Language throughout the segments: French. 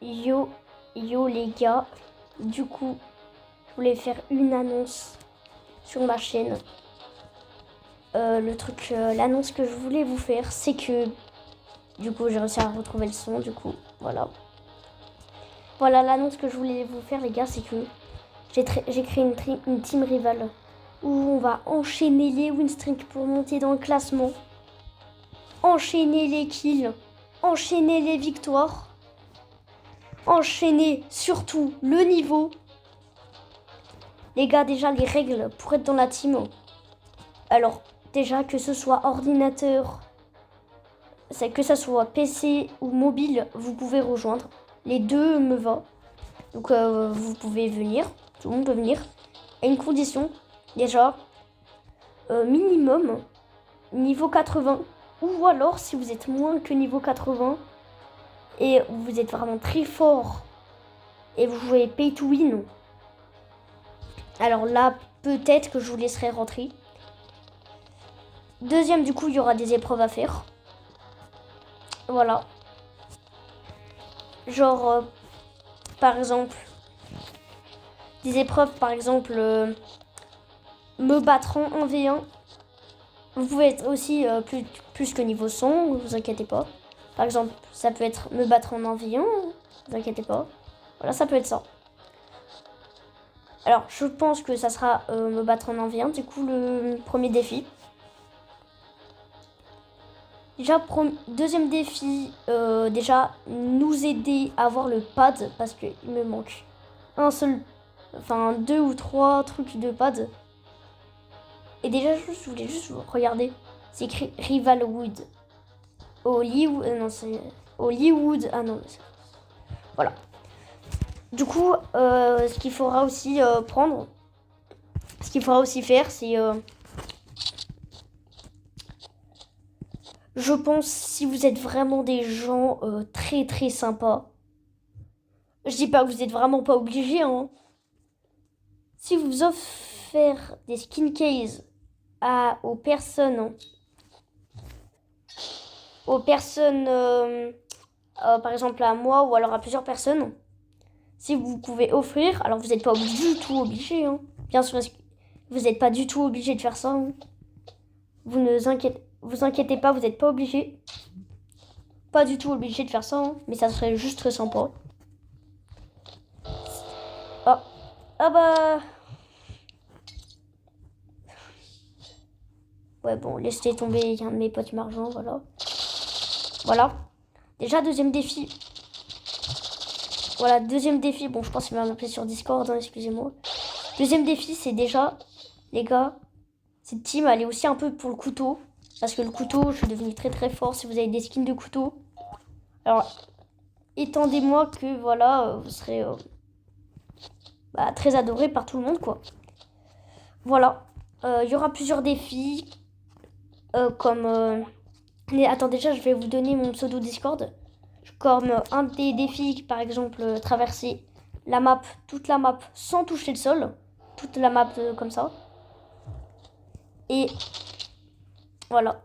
Yo les gars, du coup, je voulais faire une annonce sur ma chaîne. L'annonce que je voulais vous faire, c'est que, du coup, j'ai réussi à retrouver le son, du coup, voilà. Voilà, l'annonce que je voulais vous faire, les gars, c'est que j'ai créé une team rival où on va enchaîner les win streaks pour monter dans le classement, enchaîner les kills, enchaîner les victoires, enchaîner surtout le niveau. Les gars, déjà les règles pour être dans la team. Alors, déjà que ce soit ordinateur, que ce soit PC ou mobile, vous pouvez rejoindre. Les deux me va. Donc vous pouvez venir, tout le monde peut venir. À une condition, déjà, minimum niveau 80. Ou alors, si vous êtes moins que niveau 80 et vous êtes vraiment très fort et vous jouez pay to win, alors là, peut-être que je vous laisserai rentrer. Deuxième, du coup, il y aura des épreuves à faire. Voilà. Genre, par exemple, des épreuves, par exemple, me battre en 1v1. Vous pouvez être aussi plus que niveau 100, ne vous inquiétez pas. Par exemple, ça peut être me battre en 1v1, ne vous inquiétez pas. Voilà, ça peut être ça. Alors, je pense que ça sera me battre en 1v1, du coup, le premier défi. Déjà, deuxième défi, déjà, nous aider à avoir le pad, parce qu'il me manque deux ou trois trucs de pad. Et déjà, je voulais juste regarder. C'est écrit Rivalwood. Non, c'est Hollywood. Ah non, voilà. Du coup, ce qu'il faudra aussi prendre, ce qu'il faudra aussi faire, c'est... je pense, si vous êtes vraiment des gens très très sympas, je dis pas que vous êtes vraiment pas obligés, hein. Si vous offrez des skin cases aux personnes, par exemple à moi ou alors à plusieurs personnes, si vous pouvez offrir, alors vous n'êtes pas du tout obligé, hein. Bien sûr, vous n'êtes pas du tout obligé de faire ça, hein. Vous inquiétez pas, vous n'êtes pas obligé. Pas du tout obligé de faire ça, hein, mais ça serait juste très sympa. Oh. Ah bah... Ouais, bon, laissez tomber, il y a un de mes potes margent, voilà. Voilà. Déjà, deuxième défi. Voilà, deuxième défi. Bon, je pense qu'il va m'appeler sur Discord, hein, excusez-moi. Deuxième défi, c'est déjà, les gars, cette team, elle est aussi un peu pour le couteau. Parce que le couteau, je suis devenu très très fort si vous avez des skins de couteau. Alors, étendez-moi que, voilà, vous serez très adoré par tout le monde, quoi. Voilà. Il y aura plusieurs défis. Mais attends, déjà, je vais vous donner mon pseudo Discord. Comme un des défis, par exemple, traverser la map, toute la map sans toucher le sol. Toute la map comme ça. Et voilà.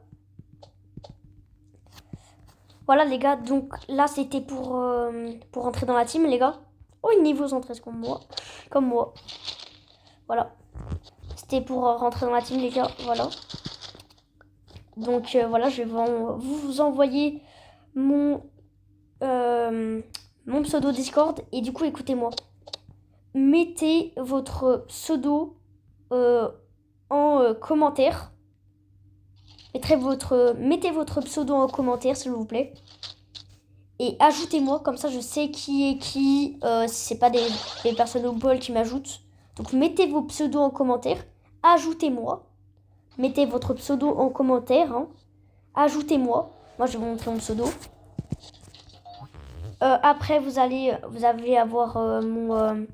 Voilà les gars, donc là c'était pour entrer dans la team les gars. Oh, niveau centré comme moi. Comme moi. Voilà. C'était pour rentrer dans la team les gars, voilà. Donc voilà, je vais vous envoyer mon pseudo Discord. Et du coup, écoutez-moi. Mettez votre pseudo en commentaire. Mettez votre pseudo en commentaire, s'il vous plaît. Et ajoutez-moi, comme ça je sais qui est qui. Si c'est pas des personnes au bol qui m'ajoutent. Donc mettez vos pseudos en commentaire. Ajoutez-moi. Mettez votre pseudo en commentaire. Hein. Ajoutez-moi. Moi je vais vous montrer mon pseudo. Après vous allez avoir mon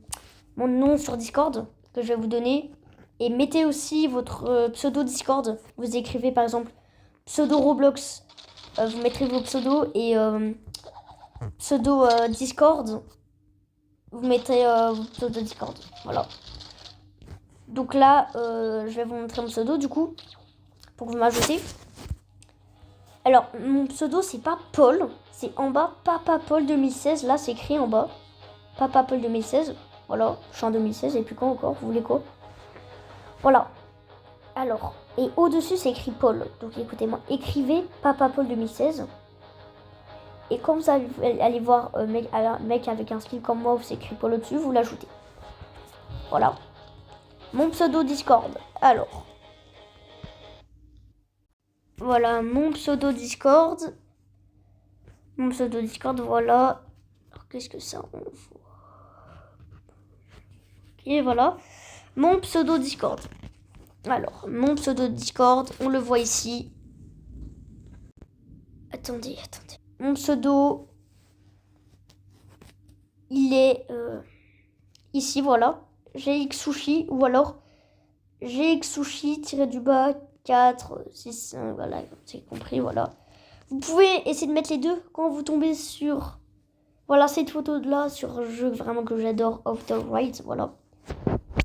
nom sur Discord que je vais vous donner. Et mettez aussi votre pseudo Discord. Vous écrivez par exemple pseudo Roblox. Vous mettrez vos pseudos et pseudo Discord. Vous mettez vos pseudo Discord. Voilà. Donc là, je vais vous montrer mon pseudo du coup. Pour que vous m'ajoutez. Alors, mon pseudo, c'est pas Paul. c'est en bas, Papa Paul 2016. Là, c'est écrit en bas. Papa Paul 2016. Voilà, je suis en 2016. Et puis quoi encore? Vous voulez quoi? Voilà. Alors, et au-dessus, c'est écrit Paul. Donc écoutez-moi, écrivez Papa Paul 2016. Et quand vous allez voir un mec avec un skill comme moi où c'est écrit Paul au-dessus, vous l'ajoutez. Voilà. Mon pseudo Discord. Alors. Voilà, mon pseudo Discord. Mon pseudo Discord, voilà. Alors, qu'est-ce que ça envoie? Et voilà. Mon pseudo Discord. Alors, mon pseudo Discord, on le voit ici. Attendez. Mon pseudo, il est ici, voilà. GX Sushi ou alors GX Sushi _du-bas 4, 6, 5, voilà, c'est compris, voilà. Vous pouvez essayer de mettre les deux quand vous tombez sur, voilà, cette photo de là, sur un jeu vraiment que j'adore, Off the Right, voilà.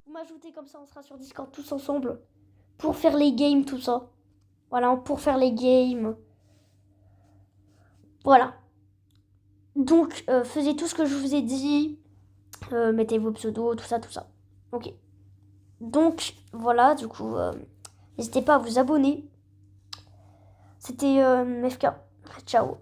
Vous m'ajoutez comme ça, on sera sur Discord tous ensemble pour faire les games, tout ça. Voilà, pour faire les games. Voilà. Donc, faisiez tout ce que je vous ai dit. Mettez vos pseudos, tout ça. Ok. Donc, voilà, du coup, n'hésitez pas à vous abonner. C'était MFK. Ciao.